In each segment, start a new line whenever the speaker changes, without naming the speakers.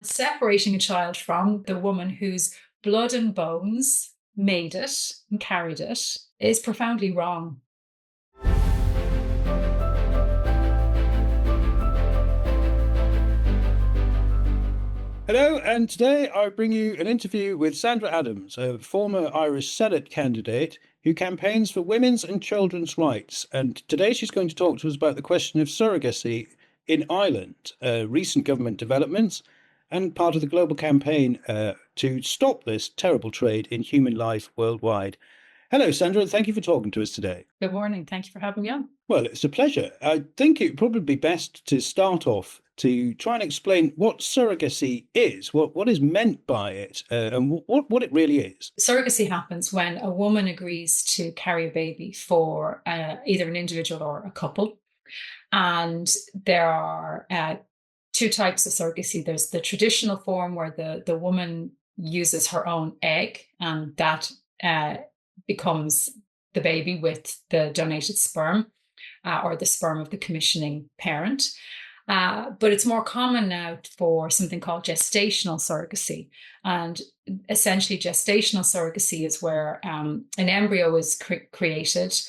Separating a child from the woman whose blood and bones made it and carried it is profoundly wrong.
Hello, and today I bring you an interview with Sandra Adams, a former Irish Senate candidate who campaigns for women's and children's rights. And today she's going to talk to us about the question of surrogacy in Ireland, recent government developments, and part of the global campaign to stop this terrible trade in human life worldwide. Hello, Sandra, and thank you for talking to us today.
Good morning. Thank you for having me on.
Well, it's a pleasure. I think it would probably be best to start off to try and explain what surrogacy is, what is meant by it, and what it really is.
Surrogacy happens when a woman agrees to carry a baby for either an individual or a couple. And there are two types of surrogacy. There's the traditional form where the woman uses her own egg, and that becomes the baby with the donated sperm or the sperm of the commissioning parent. But it's more common now for something called gestational surrogacy. And essentially, gestational surrogacy is where an embryo is created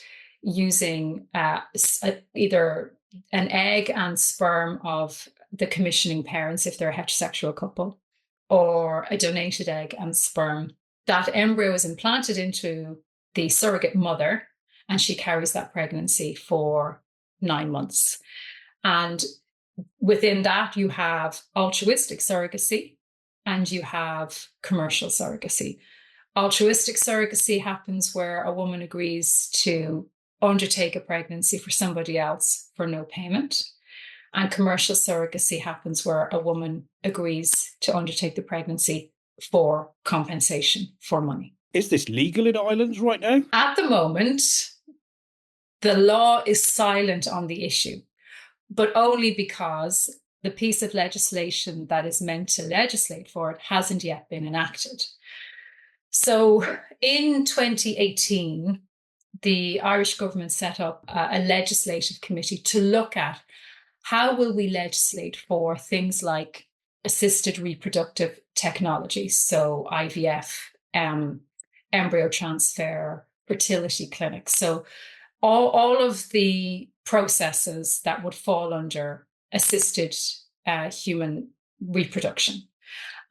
using either an egg and sperm of the commissioning parents, if they're a heterosexual couple, or a donated egg and sperm. That embryo is implanted into the surrogate mother, and she carries that pregnancy for 9 months. And within that, you have altruistic surrogacy and you have commercial surrogacy. Altruistic surrogacy happens where a woman agrees to undertake a pregnancy for somebody else for no payment. And commercial surrogacy happens where a woman agrees to undertake the pregnancy for compensation, for money.
Is this legal in Ireland right now?
At the moment, the law is silent on the issue, but only because the piece of legislation that is meant to legislate for it hasn't yet been enacted. So in 2018, the Irish government set up a legislative committee to look at how will we legislate for things like assisted reproductive technologies, so IVF, embryo transfer, fertility clinics. So all of the processes that would fall under assisted human reproduction.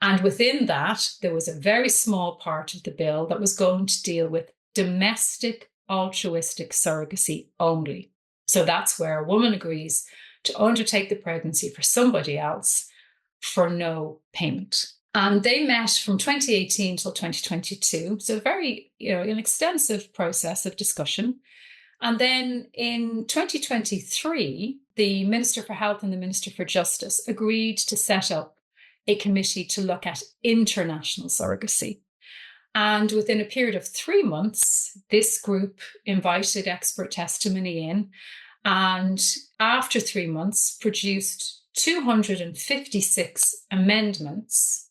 And within that, there was a very small part of the bill that was going to deal with domestic altruistic surrogacy only. So that's where a woman agrees to undertake the pregnancy for somebody else for no payment. And they met from 2018 till 2022. So very, an extensive process of discussion. And then in 2023, the Minister for Health and the Minister for Justice agreed to set up a committee to look at international surrogacy. And within a period of 3 months, this group invited expert testimony in, and after 3 months produced 256 amendments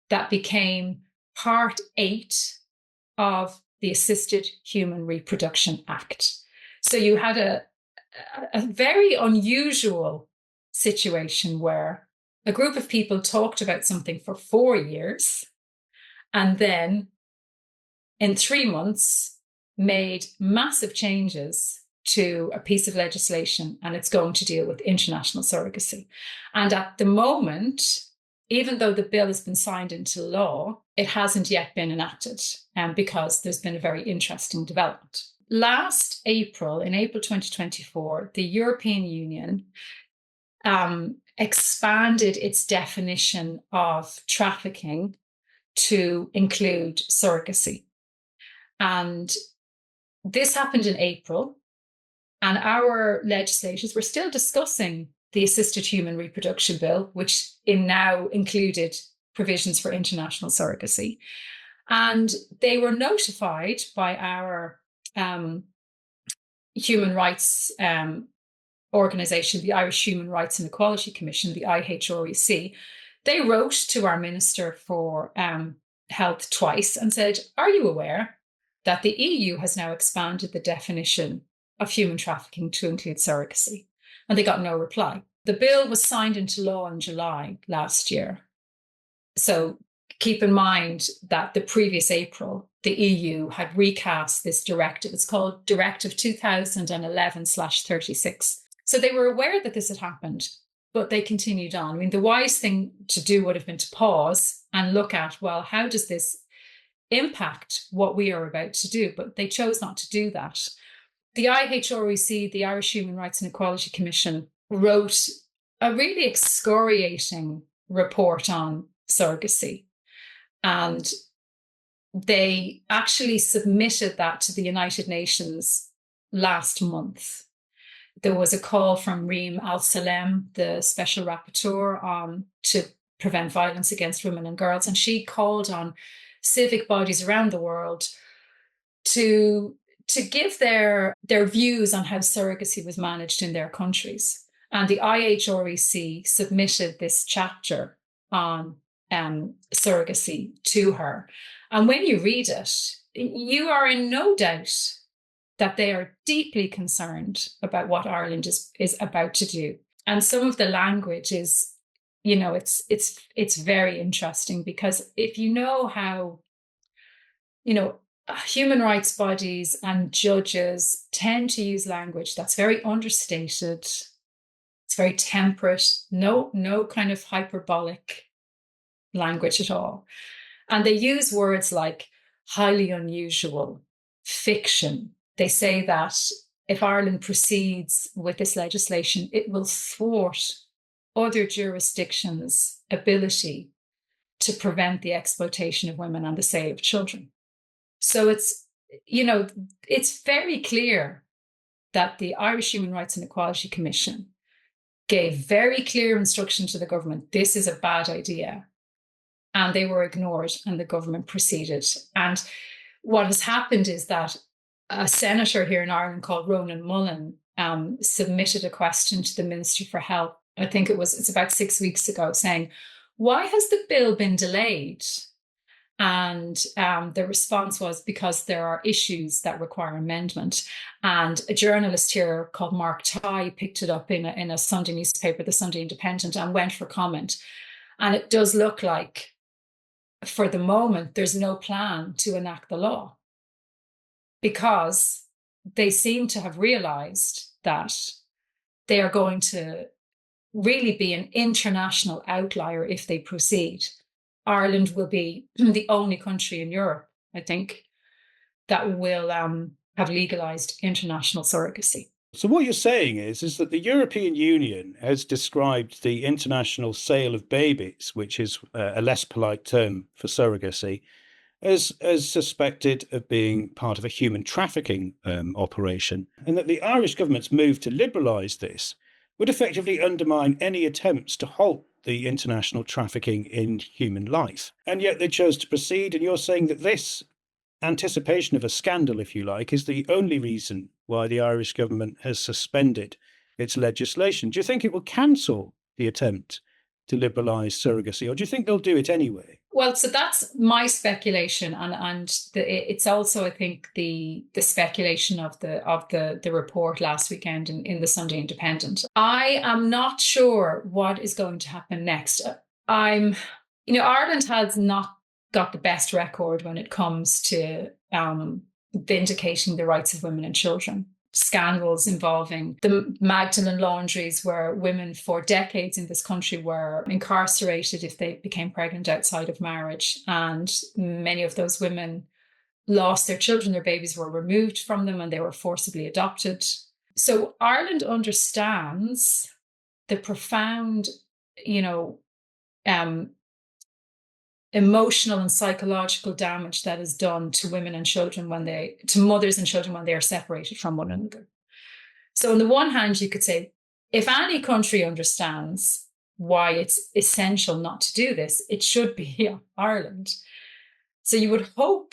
that became Part 8 of the Assisted Human Reproduction Act. So you had a very unusual situation where a group of people talked about something for 4 years and then in 3 months made massive changes to a piece of legislation, and it's going to deal with international surrogacy. And at the moment, even though the bill has been signed into law, it hasn't yet been enacted because there's been a very interesting development. Last April, in April 2024, the European Union expanded its definition of trafficking to include surrogacy. And this happened in April, and our legislators were still discussing the Assisted Human Reproduction Bill, which now included provisions for international surrogacy. And they were notified by our human rights organisation, the Irish Human Rights and Equality Commission, the IHREC. They wrote to our Minister for Health twice and said, are you aware that the EU has now expanded the definition of human trafficking to include surrogacy? And they got no reply. The bill was signed into law in July last year. So keep in mind that the previous April, the EU had recast this directive. It's called Directive 2011/36. So they were aware that this had happened, but they continued on. I mean, the wise thing to do would have been to pause and look at, well, how does this impact what we are about to do? But they chose not to do that. The IHREC, the Irish Human Rights and Equality Commission, wrote a really excoriating report on surrogacy. And they actually submitted that to the United Nations last month. There was a call from Reem Al-Salem, the Special Rapporteur to prevent violence against women and girls, and she called on civic bodies around the world to give their views on how surrogacy was managed in their countries. And the IHREC submitted this chapter on surrogacy to her. And when you read it, you are in no doubt that they are deeply concerned about what Ireland is about to do. And some of the language is, it's very interesting, because if you know how, human rights bodies and judges tend to use language that's very understated, it's very temperate, no kind of hyperbolic language at all. And they use words like highly unusual, fiction. They say that if Ireland proceeds with this legislation, it will thwart other jurisdictions' ability to prevent the exploitation of women and the sale of children. So it's very clear that the Irish Human Rights and Equality Commission gave very clear instruction to the government, this is a bad idea. And they were ignored, and the government proceeded. And what has happened is that a senator here in Ireland called Ronan Mullen submitted a question to the Minister for Health. I think it's about 6 weeks ago, saying, why has the bill been delayed? And the response was because there are issues that require amendment. And a journalist here called Mark Tighe picked it up in a Sunday newspaper, the Sunday Independent, and went for comment. And it does look like, for the moment, there's no plan to enact the law, because they seem to have realized that they are going to really be an international outlier if they proceed. Ireland will be the only country in Europe, I think, that will have legalized international surrogacy.
So what you're saying is that the European Union has described the international sale of babies, which is a less polite term for surrogacy, as suspected of being part of a human trafficking operation, and that the Irish government's move to liberalise this would effectively undermine any attempts to halt the international trafficking in human life. And yet they chose to proceed, and you're saying that this anticipation of a scandal, if you like, is the only reason why the Irish government has suspended its legislation. Do you think it will cancel the attempt to liberalise surrogacy, or do you think they'll do it anyway?
Well, so that's my speculation, and it's also, I think, the speculation of the report last weekend in the Sunday Independent. I am not sure what is going to happen next. Ireland has not got the best record when it comes to vindicating the rights of women and children. Scandals involving the Magdalene Laundries, where women for decades in this country were incarcerated if they became pregnant outside of marriage. And many of those women lost their children, their babies were removed from them, and they were forcibly adopted. So Ireland understands the profound, emotional and psychological damage that is done to women and children to mothers and children when they are separated from one another. So on the one hand, you could say, if any country understands why it's essential not to do this, it should be Ireland. So you would hope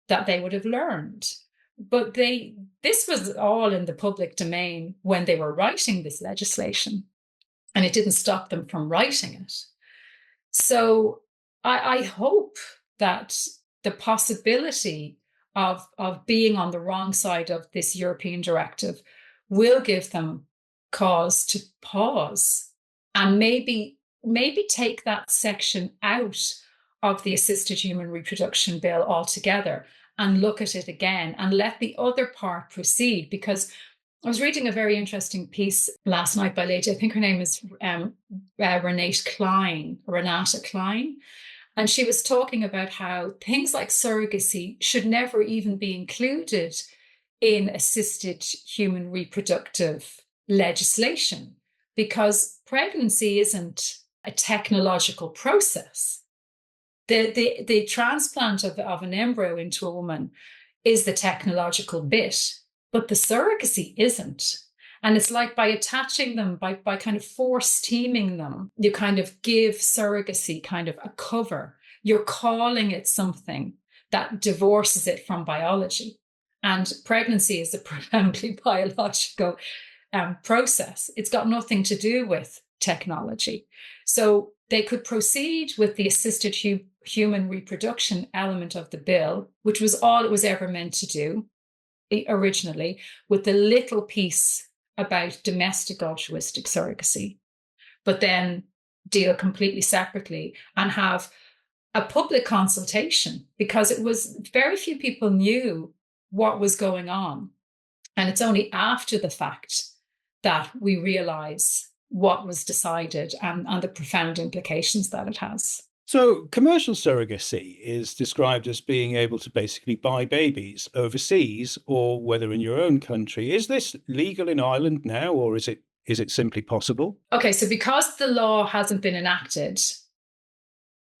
that they would have learned. But this was all in the public domain when they were writing this legislation, and it didn't stop them from writing it. So I hope that the possibility of being on the wrong side of this European directive will give them cause to pause and maybe maybe take that section out of the assisted human reproduction bill altogether and look at it again and let the other part proceed. Because I was reading a very interesting piece last night by a lady, I think her name is Renata Klein. And she was talking about how things like surrogacy should never even be included in assisted human reproductive legislation, because pregnancy isn't a technological process. The transplant of an embryo into a woman is the technological bit, but the surrogacy isn't. And it's like by attaching them, by kind of force teaming them, you kind of give surrogacy kind of a cover. You're calling it something that divorces it from biology. And pregnancy is a profoundly biological process. It's got nothing to do with technology. So they could proceed with the assisted human reproduction element of the bill, which was all it was ever meant to do originally, with the little piece about domestic altruistic surrogacy, but then deal completely separately and have a public consultation, because it was very few people knew what was going on. And it's only after the fact that we realize what was decided and the profound implications that it has.
So commercial surrogacy is described as being able to basically buy babies overseas or whether in your own country. Is this legal in Ireland now, or is it simply possible?
Okay, so because the law hasn't been enacted,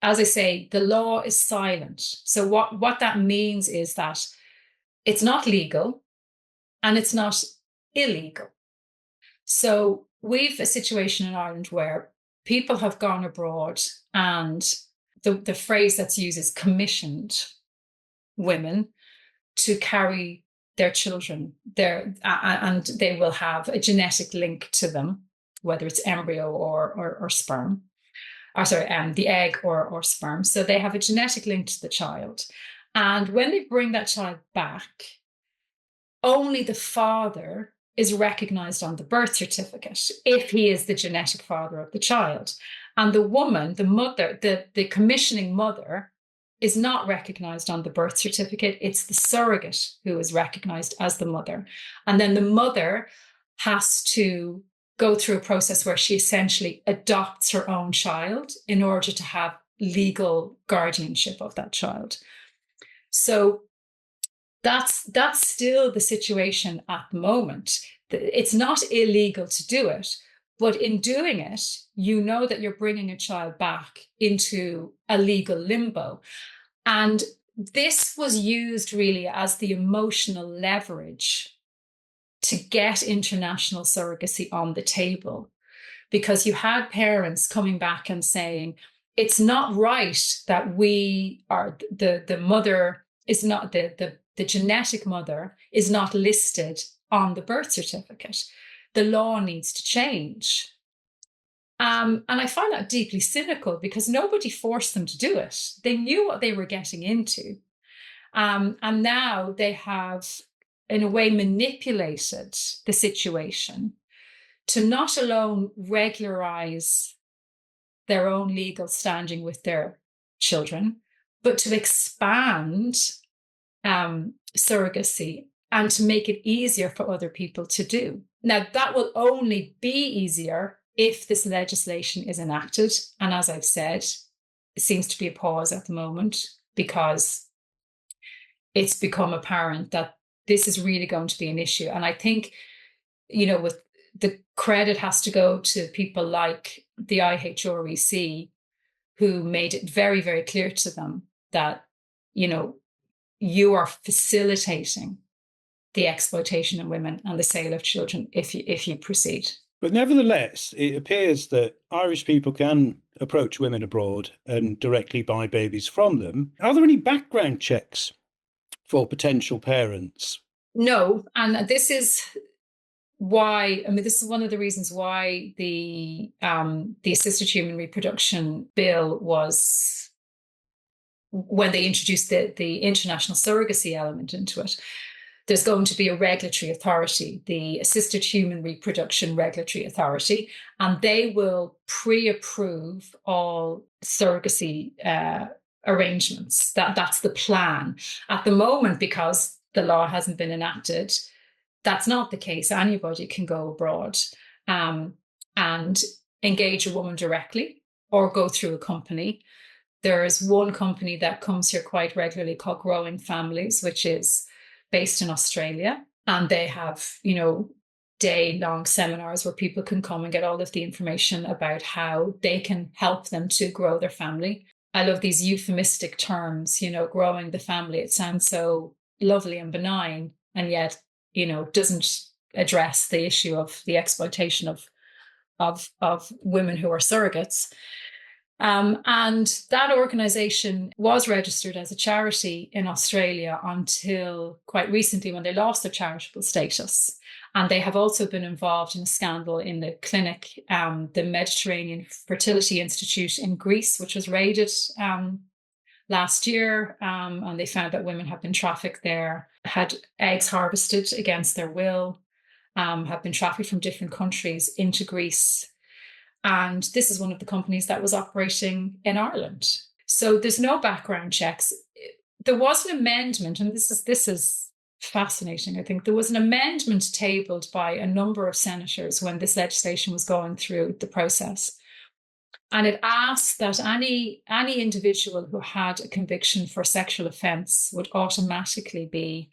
as I say, the law is silent. So what that means is that it's not legal and it's not illegal. So we've a situation in Ireland where people have gone abroad, and the phrase that's used is commissioned women to carry their children there, and they will have a genetic link to them, whether it's embryo or sperm, or sorry, the egg or sperm. So they have a genetic link to the child. And when they bring that child back, only the father is recognized on the birth certificate if he is the genetic father of the child. And the woman, the mother, the commissioning mother, is not recognized on the birth certificate. It's the surrogate who is recognized as the mother. And then the mother has to go through a process where she essentially adopts her own child in order to have legal guardianship of that child. So that's still the situation at the moment. It's not illegal to do it, but in doing it, you know that you're bringing a child back into a legal limbo. And this was used really as the emotional leverage to get international surrogacy on the table, because you had parents coming back and saying, it's not right that we are, the mother is not, the genetic mother is not listed on the birth certificate. The law needs to change. And I find that deeply cynical, because nobody forced them to do it. They knew what they were getting into. And now they have, in a way, manipulated the situation to not alone regularize their own legal standing with their children, but to expand surrogacy and to make it easier for other people to do. Now, that will only be easier if this legislation is enacted. And as I've said, it seems to be a pause at the moment, because it's become apparent that this is really going to be an issue. And I think, with the credit has to go to people like the IHREC, who made it very, very clear to them that, you are facilitating the exploitation of women and the sale of children if you proceed.
But nevertheless, it appears that Irish people can approach women abroad and directly buy babies from them. Are there any background checks for potential parents?
No, and this is why, this is one of the reasons why the assisted human reproduction bill was, when they introduced the international surrogacy element into it, there's going to be a regulatory authority, the Assisted Human Reproduction Regulatory Authority, and they will pre-approve all surrogacy arrangements. That's the plan. At the moment, because the law hasn't been enacted, that's not the case. Anybody can go abroad and engage a woman directly or go through a company. There is one company that comes here quite regularly called Growing Families, which is based in Australia. And they have, day-long seminars where people can come and get all of the information about how they can help them to grow their family. I love these euphemistic terms, growing the family. It sounds so lovely and benign, and yet, doesn't address the issue of the exploitation of women who are surrogates. And that organisation was registered as a charity in Australia until quite recently, when they lost their charitable status. And they have also been involved in a scandal in the clinic, the Mediterranean Fertility Institute in Greece, which was raided last year. And they found that women have been trafficked there, had eggs harvested against their will, have been trafficked from different countries into Greece. And this is one of the companies that was operating in Ireland. So there's no background checks. There was an amendment, and this is fascinating, I think. There was an amendment tabled by a number of senators when this legislation was going through the process. And it asked that any individual who had a conviction for a sexual offence would automatically be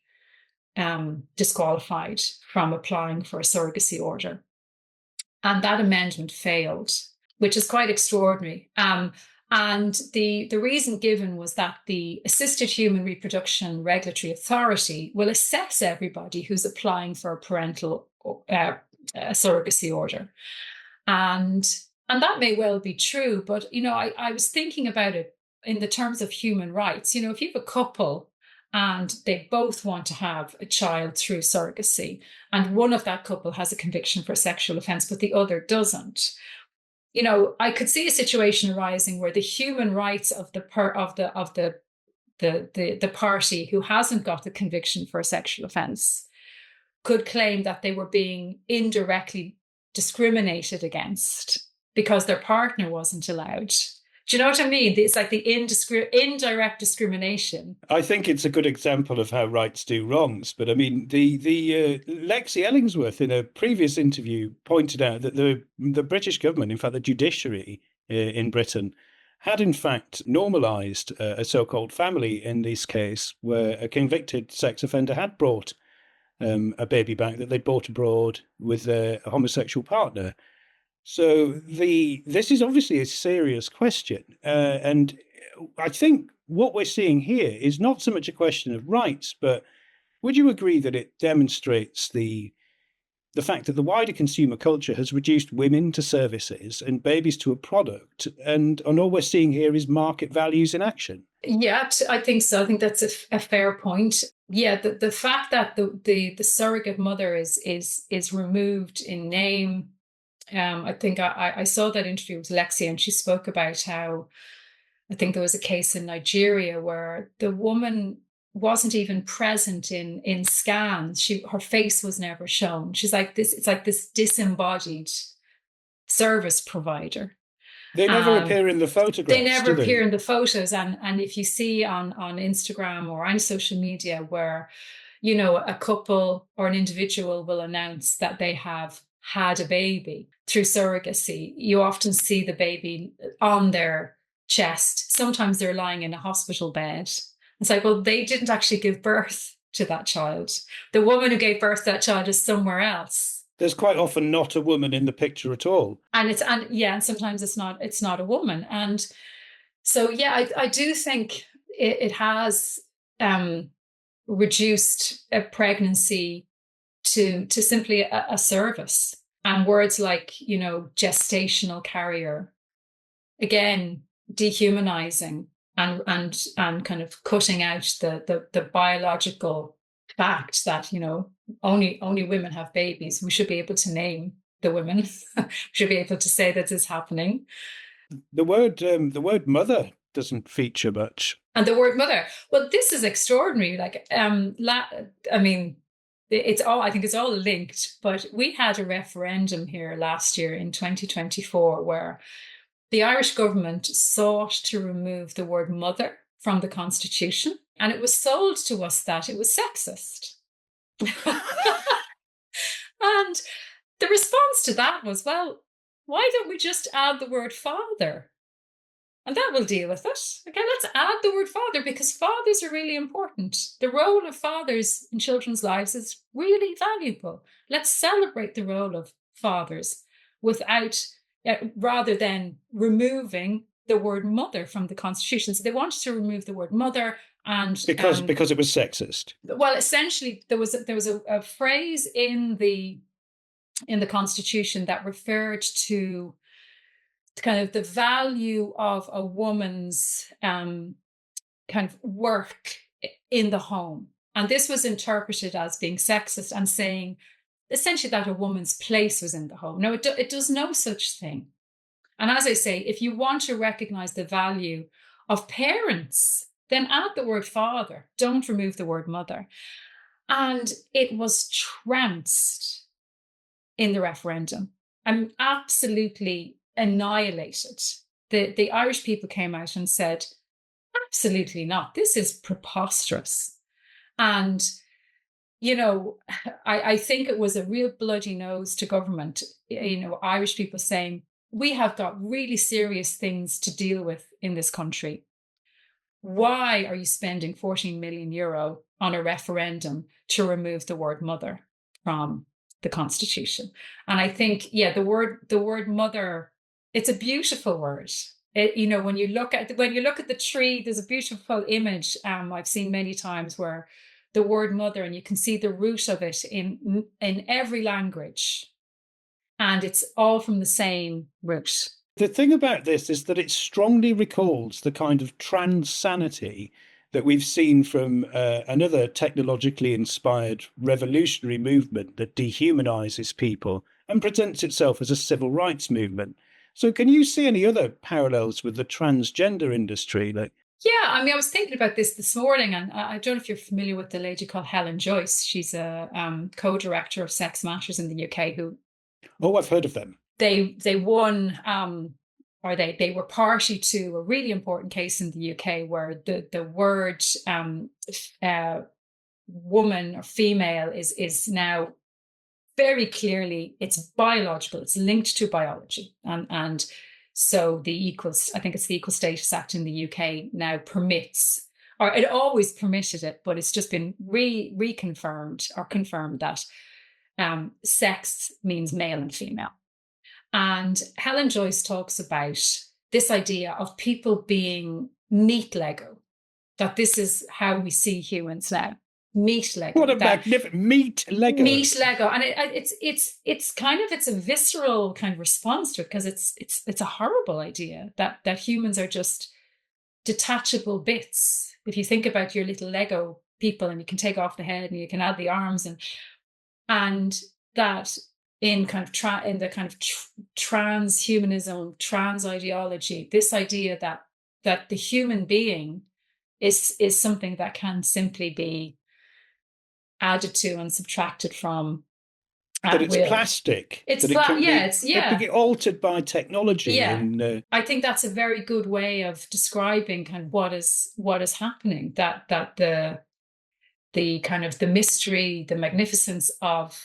disqualified from applying for a surrogacy order. And that amendment failed, which is quite extraordinary. And the reason given was that the Assisted Human Reproduction Regulatory Authority will assess everybody who's applying for a parental surrogacy order. And that may well be true, but, I was thinking about it in the terms of human rights. If you have a couple and they both want to have a child through surrogacy, and one of that couple has a conviction for a sexual offence, but the other doesn't, I could see a situation arising where the human rights of the party who hasn't got the conviction for a sexual offence could claim that they were being indirectly discriminated against because their partner wasn't allowed. Do you know what I mean? It's like the indirect discrimination.
I think it's a good example of how rights do wrongs. But I mean, the Lexi Ellingsworth in a previous interview pointed out that the British government, in fact, the judiciary in Britain, had in fact normalised a so-called family in this case, where a convicted sex offender had brought a baby back that they'd brought abroad with a homosexual partner. So this is obviously a serious question. And I think what we're seeing here is not so much a question of rights, but would you agree that it demonstrates the fact that the wider consumer culture has reduced women to services and babies to a product, and all we're seeing here is market values in action?
Yeah, I think so. I think that's a fair point. Yeah, the fact that the surrogate mother is removed in name. I think I saw that interview with Lexi, and she spoke about how I think there was a case in Nigeria where the woman wasn't even present in scans. Her face was never shown. She's like this. It's like this disembodied service provider.
They never appear in the photographs.
They never appear in the photos. And if you see on Instagram or on social media where, a couple or an individual will announce that they have had a baby through surrogacy, you often see the baby on their chest. Sometimes they're lying in a hospital bed. It's like, well, they didn't actually give birth to that child. The woman who gave birth to that child is somewhere else.
There's quite often not a woman in the picture at all.
And sometimes it's not a woman. And so, yeah, I do think it has reduced a pregnancy to simply a service. And words like, gestational carrier, again, dehumanizing and kind of cutting out the biological fact that, only women have babies. We should be able to name the women. We should be able to say that this is happening.
The word mother doesn't feature much.
And the word mother, well, this is extraordinary. Like, I think it's all linked, but we had a referendum here last year in 2024 where the Irish government sought to remove the word mother from the constitution, and it was sold to us that it was sexist. And the response to that was, well, why don't we just add the word father? And that will deal with it. Okay, let's add the word father, because fathers are really important. The role of fathers in children's lives is really valuable. Let's celebrate the role of fathers rather than removing the word mother from the constitution. So they wanted to remove the word mother, and
because it was sexist.
Well, essentially, there was a phrase in the constitution that referred to kind of the value of a woman's kind of work in the home. And this was interpreted as being sexist and saying essentially that a woman's place was in the home. No, it does no such thing. And as I say, if you want to recognize the value of parents, then add the word father. Don't remove the word mother. And it was trounced in the referendum. I'm absolutely annihilated. The Irish people came out and said, absolutely not. This is preposterous. And, you know, I think it was a real bloody nose to government, you know, Irish people saying, we have got really serious things to deal with in this country. Why are you spending 14 million euro on a referendum to remove the word mother from the constitution? And I think, yeah, the word mother, it's a beautiful word. You know, when you look at the tree, there's a beautiful image I've seen many times where the word mother, and you can see the root of it in every language, and it's all from the same root.
The thing about this is that it strongly recalls the kind of Transsanity that we've seen from another technologically inspired revolutionary movement that dehumanizes people and presents itself as a civil rights movement. So can you see any other parallels with the transgender industry?
Yeah, I mean, I was thinking about this morning, and I don't know if you're familiar with the lady called Helen Joyce. She's a co-director of Sex Matters in the UK.
Oh, I've heard of them.
They won, or they were party to a really important case in the UK where the word woman or female is now very clearly, it's biological, it's linked to biology. And so I think it's the Equal Status Act in the UK now permits, or it always permitted it, but it's just been reconfirmed or confirmed that sex means male and female. And Helen Joyce talks about this idea of people being meat Lego, that this is how we see humans now. Meat Lego.
What a magnificent meat Lego.
Meat Lego. And it's kind of, it's a visceral kind of response to it, because it's a horrible idea that humans are just detachable bits. If you think about your little Lego people, and you can take off the head and you can add the arms, and that in kind of transhumanism, trans ideology, this idea that the human being is something that can simply be added to and subtracted from.
But it's plastic.
It's
it can be altered by technology.
Yeah,
and
I think that's a very good way of describing kind of what is happening. That the kind of the mystery, the magnificence of,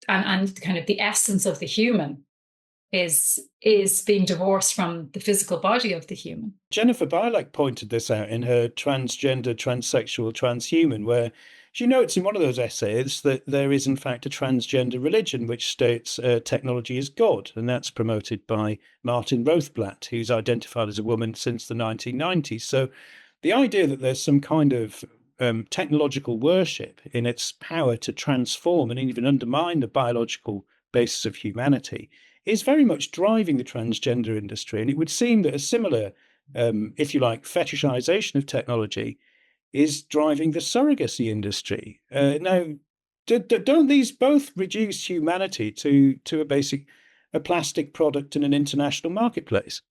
and kind of the essence of the human is being divorced from the physical body of the human.
Jennifer Bilek pointed this out in her Transgender, Transsexual, Transhuman, where she notes in one of those essays that there is in fact a transgender religion which states technology is God, and that's promoted by Martin Rothblatt, who's identified as a woman since the 1990s. So the idea that there's some kind of technological worship in its power to transform and even undermine the biological basis of humanity is very much driving the transgender industry. And it would seem that a similar, if you like, fetishization of technology is driving the surrogacy industry. Now, don't these both reduce humanity to a plastic product in an international marketplace?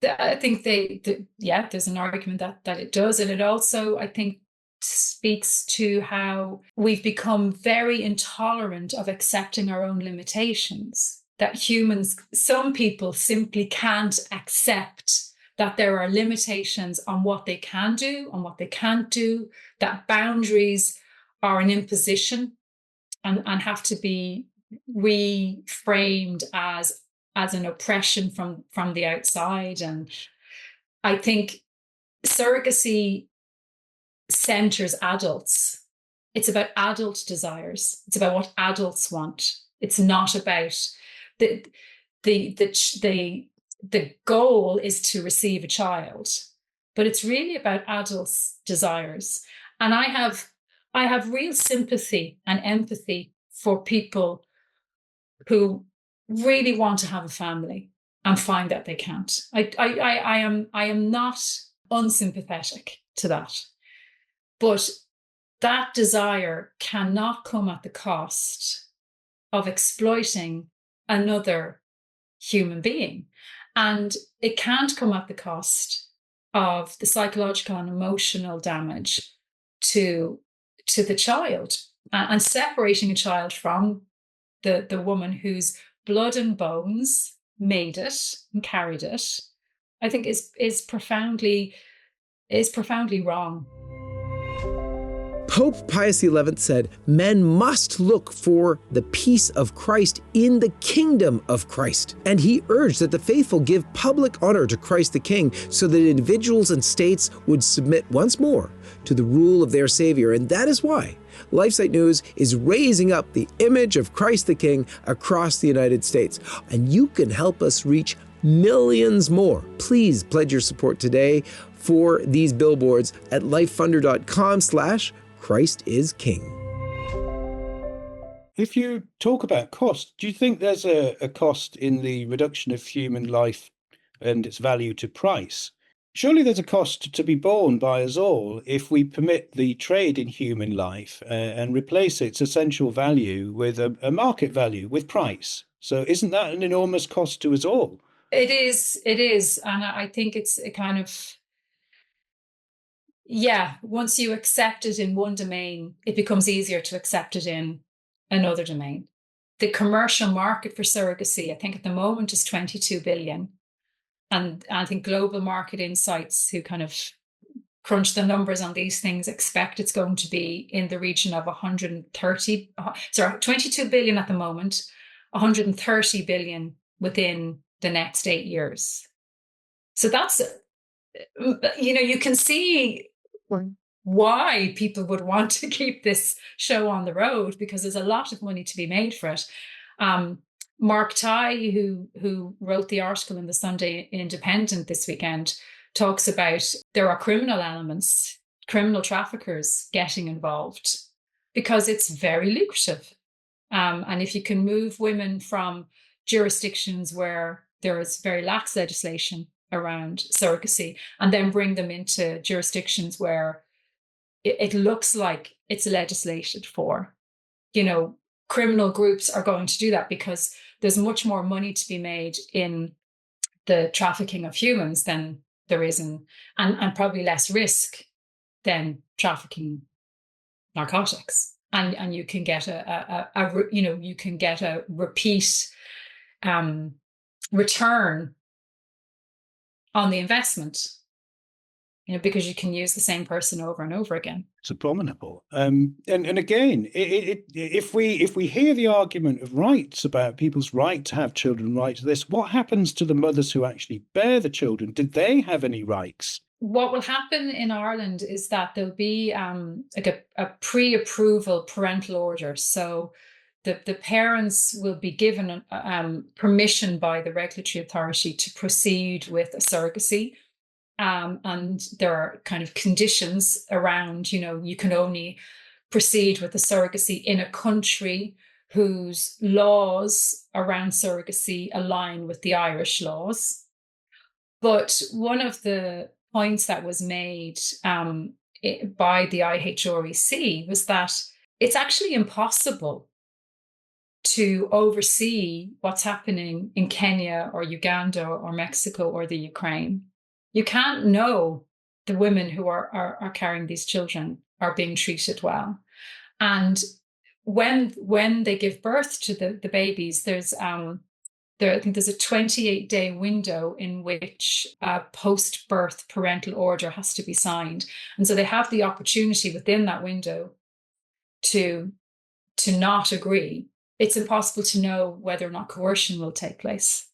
I think there's an argument that it does. And it also, I think, speaks to how we've become very intolerant of accepting our own limitations. That humans, some people simply can't accept that there are limitations on what they can do, on what they can't do, that boundaries are an imposition and have to be reframed as an oppression from the outside. And I think surrogacy centers adults. It's about adult desires. It's about what adults want. It's not about the goal is to receive a child, but it's really about adults' desires. And I have real sympathy and empathy for people who really want to have a family and find that they can't. I am not unsympathetic to that. But that desire cannot come at the cost of exploiting another human being. And it can't come at the cost of the psychological and emotional damage to the child, and separating a child from the woman whose blood and bones made it and carried it, I think is profoundly wrong.
Pope Pius XI said, men must look for the peace of Christ in the kingdom of Christ. And he urged that the faithful give public honor to Christ the King so that individuals and states would submit once more to the rule of their Savior. And that is why LifeSite News is raising up the image of Christ the King across the United States. And you can help us reach millions more. Please pledge your support today for these billboards at lifefunder.com/Christ is King.
If you talk about cost, do you think there's a cost in the reduction of human life and its value to price? Surely there's a cost to be borne by us all if we permit the trade in human life and replace its essential value with a market value, with price. So isn't that an enormous cost to us all?
It is. And I think it's a kind of, once you accept it in one domain, it becomes easier to accept it in another domain. The commercial market for surrogacy, I think at the moment, is 22 billion. And I think Global Market Insights, who kind of crunch the numbers on these things, expect it's going to be in the region of 22 billion at the moment, 130 billion within the next 8 years. So that's, you can see why people would want to keep this show on the road, because there's a lot of money to be made for it. Mark Tighe, who wrote the article in the Sunday Independent this weekend, talks about there are criminal elements, criminal traffickers getting involved because it's very lucrative. And if you can move women from jurisdictions where there is very lax legislation around surrogacy and then bring them into jurisdictions where it looks like it's legislated for, criminal groups are going to do that because there's much more money to be made in the trafficking of humans than there is and probably less risk than trafficking narcotics. And you can get a repeat return on the investment, because you can use the same person over and over again.
It's abominable. And again, if we hear the argument of rights about people's right to have children, right to this, what happens to the mothers who actually bear the children? Did they have any rights?
What will happen in Ireland is that there'll be like a pre-approval parental order. So the parents will be given permission by the regulatory authority to proceed with a surrogacy. And there are kind of conditions around, you can only proceed with the surrogacy in a country whose laws around surrogacy align with the Irish laws. But one of the points that was made by the IHREC was that it's actually impossible to oversee what's happening in Kenya or Uganda or Mexico or the Ukraine. You can't know the women who are carrying these children are being treated well. And when they give birth to the babies, I think there's a 28-day window in which a post-birth parental order has to be signed. And so they have the opportunity within that window to not agree. It's impossible to know whether or not coercion will take place.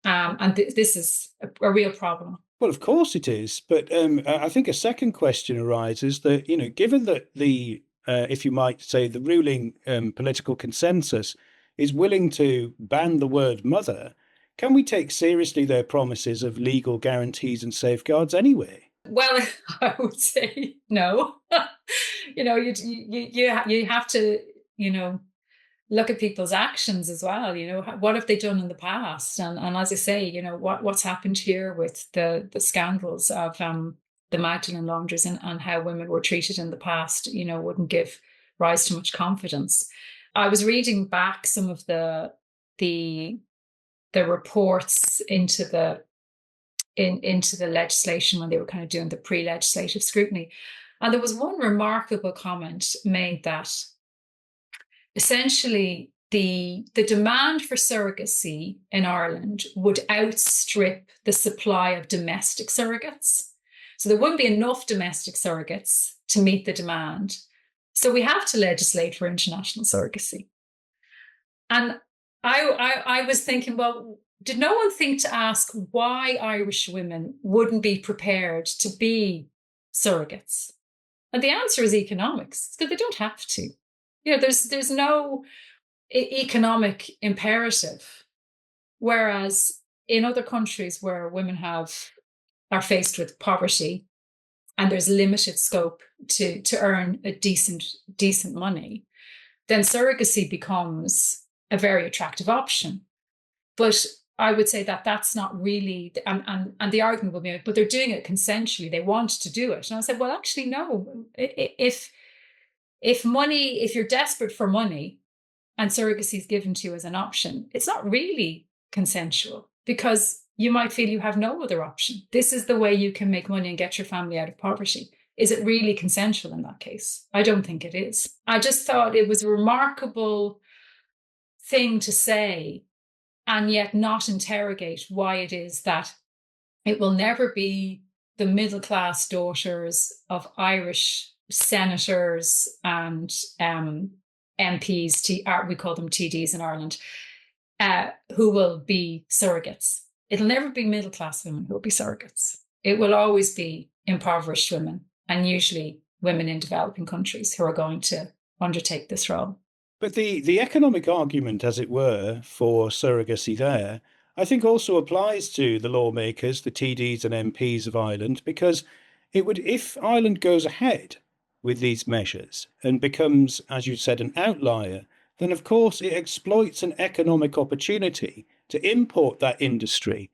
And this is a real problem.
Well, of course it is. But I think a second question arises that, given that if you might say, the ruling political consensus is willing to ban the word mother, can we take seriously their promises of legal guarantees and safeguards anyway?
Well, I would say no. You have to, look at people's actions as well. What have they done in the past? And as I say, what's happened here with the scandals of the Magdalene Laundries and how women were treated in the past, wouldn't give rise to much confidence. I was reading back some of the reports into the legislation when they were kind of doing the pre-legislative scrutiny. And there was one remarkable comment made that essentially the demand for surrogacy in Ireland would outstrip the supply of domestic surrogates. So there wouldn't be enough domestic surrogates to meet the demand. So we have to legislate for international surrogacy. And I was thinking, well, did no one think to ask why Irish women wouldn't be prepared to be surrogates? And the answer is economics, because they don't have to. There's no economic imperative. Whereas in other countries where women are faced with poverty and there's limited scope to earn a decent money, then surrogacy becomes a very attractive option. But I would say that that's not really, and the argument will be, but they're doing it consensually. They want to do it. And I said, well, actually, no. If you're desperate for money and surrogacy is given to you as an option, it's not really consensual, because you might feel you have no other option. This is the way you can make money and get your family out of poverty. Is it really consensual in that case? I don't think it is. I just thought it was a remarkable thing to say, and yet not interrogate why it is that it will never be the middle-class daughters of Irish senators and MPs, we call them TDs in Ireland, who will be surrogates. It'll never be middle-class women who will be surrogates. It will always be impoverished women, and usually women in developing countries, who are going to undertake this role.
But the economic argument, as it were, for surrogacy there, I think also applies to the lawmakers, the TDs and MPs of Ireland, because it would, if Ireland goes ahead with these measures and becomes, as you said, an outlier, then of course it exploits an economic opportunity to import that industry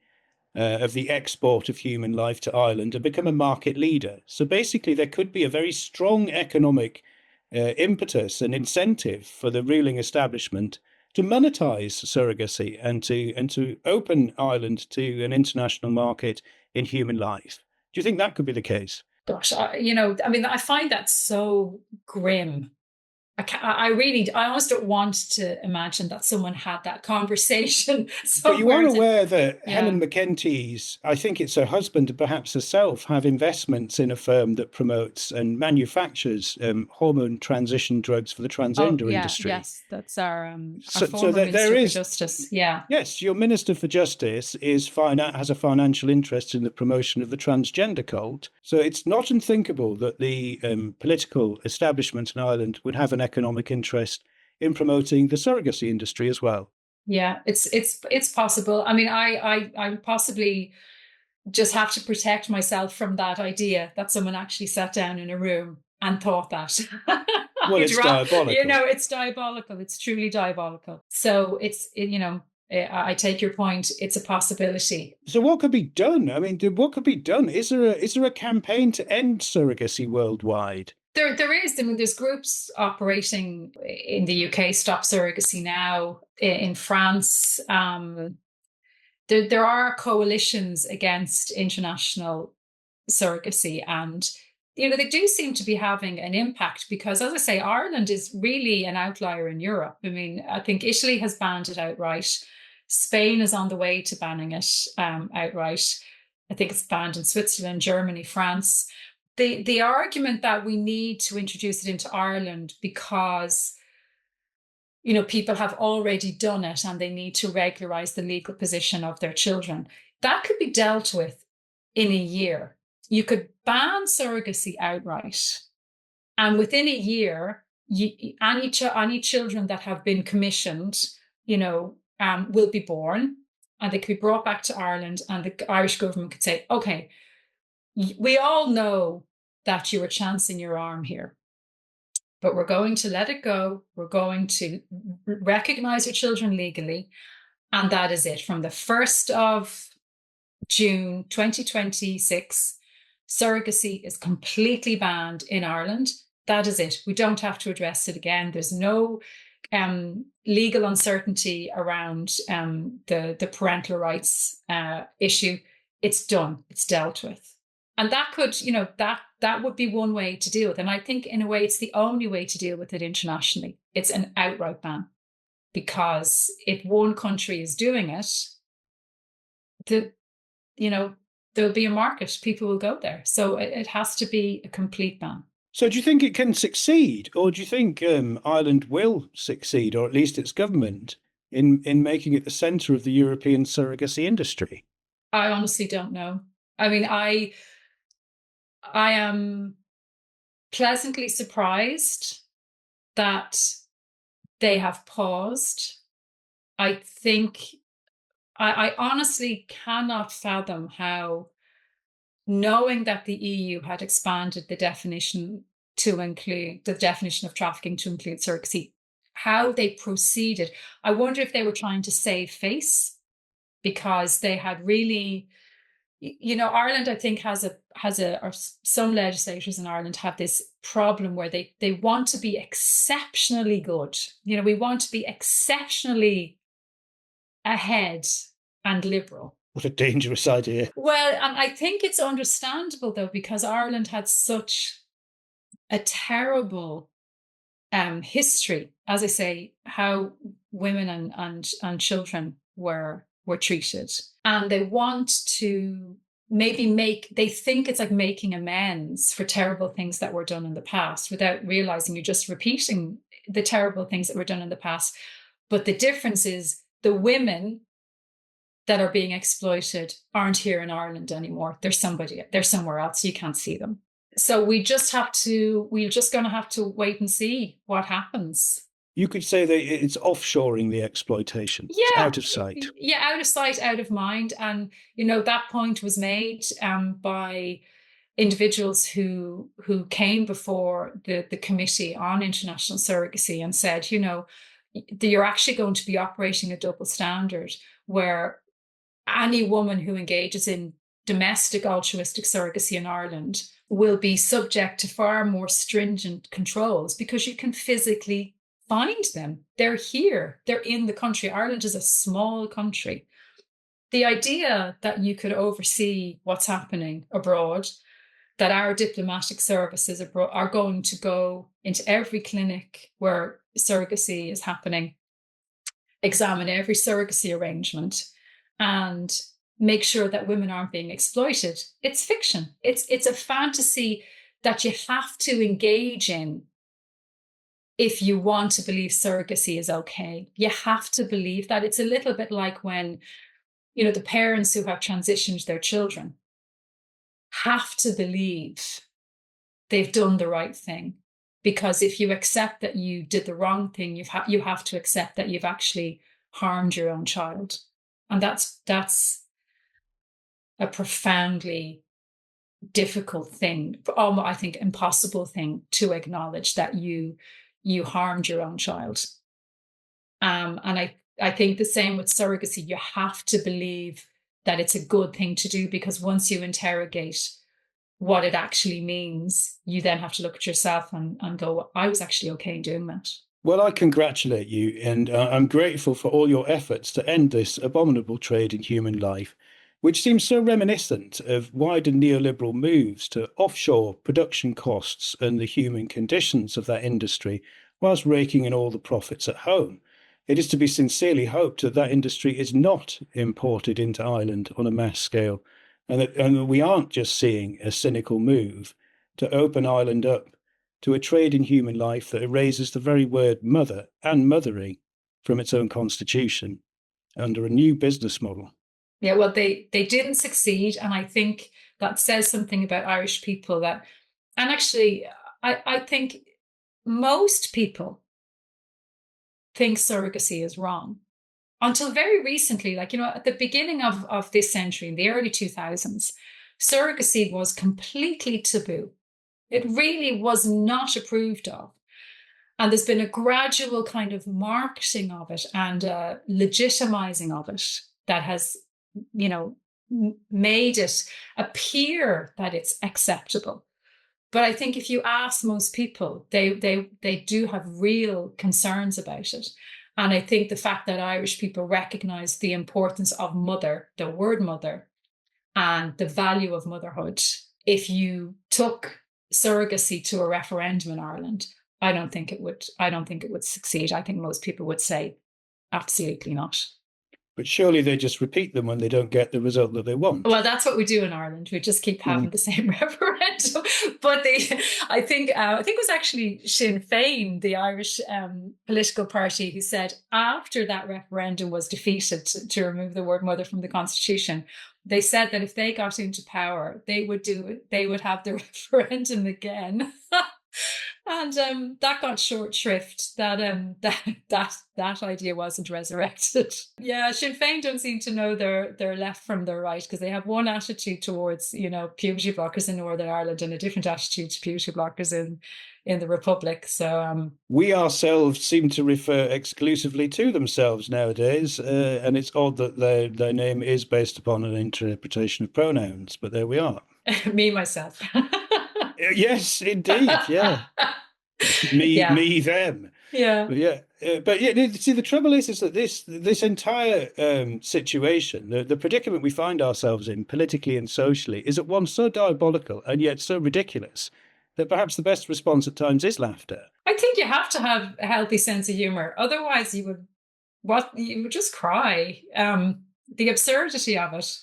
of the export of human life to Ireland and become a market leader. So basically there could be a very strong economic impetus and incentive for the ruling establishment to monetize surrogacy and to open Ireland to an international market in human life. Do you think that could be the case?
Gosh, I find that so grim. I almost don't want to imagine that someone had that conversation.
But you are aware that Helen McEntee, I think it's her husband and perhaps herself, have investments in a firm that promotes and manufactures hormone transition drugs for the transgender industry.
Yes, that's our former Minister for Justice. Yeah.
Yes, your Minister for Justice has a financial interest in the promotion of the transgender cult. So it's not unthinkable that the political establishment in Ireland would have an economic interest in promoting the surrogacy industry as well.
Yeah, it's possible. I mean, I possibly just have to protect myself from that idea that someone actually sat down in a room and thought that.
Well, it's diabolical.
It's diabolical. It's truly diabolical. So I take your point. It's a possibility.
So what could be done? I mean, what could be done? Is there a campaign to end surrogacy worldwide?
There is. I mean, there's groups operating in the UK, Stop Surrogacy Now, in France. There are coalitions against international surrogacy, and they do seem to be having an impact because, as I say, Ireland is really an outlier in Europe. I mean, I think Italy has banned it outright. Spain is on the way to banning it outright. I think it's banned in Switzerland, Germany, France. The argument that we need to introduce it into Ireland because people have already done it and they need to regularize the legal position of their children, that could be dealt with in a year. You could ban surrogacy outright, and within a year, any children that have been commissioned, will be born, and they could be brought back to Ireland, and the Irish government could say, okay, we all know that you were chancing your arm here, but we're going to let it go. We're going to recognize your children legally, and that is it. From the 1st of June 2026, surrogacy is completely banned in Ireland. That is it. We don't have to address it again. There's no legal uncertainty around the parental rights issue. It's done. It's dealt with. And that could, that would be one way to deal with it. And I think in a way, it's the only way to deal with it internationally. It's an outright ban, because if one country is doing it, there'll be a market. People will go there. So it has to be a complete ban.
So do you think it can succeed, or do you think Ireland will succeed, or at least its government, in making it the centre of the European surrogacy industry?
I honestly don't know. I mean, I am pleasantly surprised that they have paused. I think I honestly cannot fathom how, knowing that the EU had expanded the definition of trafficking to include surrogacy, how they proceeded. I wonder if they were trying to save face, because they had really, Ireland, I think, or some legislators in Ireland have this problem where they want to be exceptionally good. We want to be exceptionally ahead and liberal.
What a dangerous idea.
Well, and I think it's understandable, though, because Ireland had such a terrible history, as I say, how women and children were treated. And they want to they think it's like making amends for terrible things that were done in the past, without realizing you're just repeating the terrible things that were done in the past. But the difference is the women that are being exploited aren't here in Ireland anymore. They're somewhere else. You can't see them. So we're just going to have to wait and see what happens.
You could say that it's offshoring the exploitation.
Yeah.
It's out of sight.
Yeah, out of sight, out of mind. And, that point was made by individuals who came before the Committee on International Surrogacy and said, you're actually going to be operating a double standard, where any woman who engages in domestic altruistic surrogacy in Ireland will be subject to far more stringent controls, because you can physically find them. They're here. They're in the country. Ireland is a small country. The idea that you could oversee what's happening abroad, that our diplomatic services abroad are going to go into every clinic where surrogacy is happening, examine every surrogacy arrangement, and make sure that women aren't being exploited. It's fiction. It's a fantasy that you have to engage in if you want to believe surrogacy is okay. You have to believe that. It's a little bit like when, the parents who have transitioned their children have to believe they've done the right thing. Because if you accept that you did the wrong thing, you have to accept that you've actually harmed your own child. And that's a profoundly difficult thing, almost, I think, impossible thing to acknowledge, that you harmed your own child. And I think the same with surrogacy. You have to believe that it's a good thing to do, because once you interrogate what it actually means, you then have to look at yourself and go, I was actually okay in doing that.
Well, I congratulate you, and I'm grateful for all your efforts to end this abominable trade in human life. which seems so reminiscent of wider neoliberal moves to offshore production costs and the human conditions of that industry, whilst raking in all the profits at home. It is to be sincerely hoped that that industry is not imported into Ireland on a mass scale, and that we aren't just seeing a cynical move to open Ireland up to a trade in human life that erases the very word mother and mothering from its own constitution under a new business model.
Yeah, well, they didn't succeed, and I think that says something about Irish people that, and actually, I think most people think surrogacy is wrong. Until very recently, like, at the beginning of this century, in the early 2000s, surrogacy was completely taboo. It really was not approved of. And there's been a gradual kind of marketing of it and legitimizing of it that has, made it appear that it's acceptable. But I think if you ask most people, they do have real concerns about it. And I think the fact that Irish people recognize the importance of mother, the word mother, and the value of motherhood, if you took surrogacy to a referendum in Ireland, I don't think it would succeed. I think most people would say absolutely not.
But surely they just repeat them when they don't get the result that they want.
Well, that's what we do in Ireland. We just keep having the same referendum. But I think it was actually Sinn Féin, the Irish political party, who said after that referendum was defeated to remove the word mother from the Constitution, they said that if they got into power, they would have the referendum again. And that got short shrift. That idea wasn't resurrected. Yeah, Sinn Féin don't seem to know their left from their right, because they have one attitude towards puberty blockers in Northern Ireland and a different attitude to puberty blockers in the Republic. So
we ourselves seem to refer exclusively to themselves nowadays, and it's odd that their name is based upon an interpretation of pronouns. But there we are.
Me, myself.
Yes, indeed. Yeah. Me, them.
Yeah.
But see, the trouble is that this entire situation, the predicament we find ourselves in politically and socially, is at once so diabolical and yet so ridiculous that perhaps the best response at times is laughter.
I think you have to have a healthy sense of humor. Otherwise, you would just cry. The absurdity of it.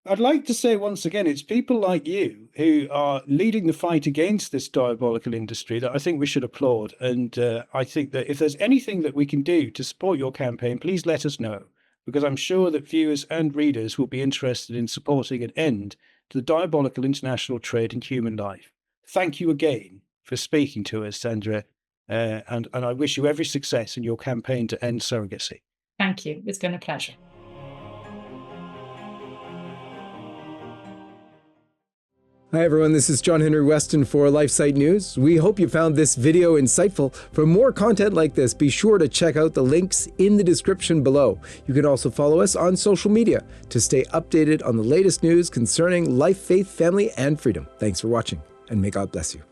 I'd like to say once again, it's people like you who are leading the fight against this diabolical industry that I think we should applaud. And I think that if there's anything that we can do to support your campaign, please let us know, because I'm sure that viewers and readers will be interested in supporting an end to the diabolical international trade in human life. Thank you again for speaking to us, Sandra, and I wish you every success in your campaign to end surrogacy.
Thank you. It's been a pleasure.
Hi everyone, this is John Henry Weston for LifeSite News. We hope you found this video insightful. For more content like this, be sure to check out the links in the description below. You can also follow us on social media to stay updated on the latest news concerning life, faith, family, and freedom. Thanks for watching, and may God bless you.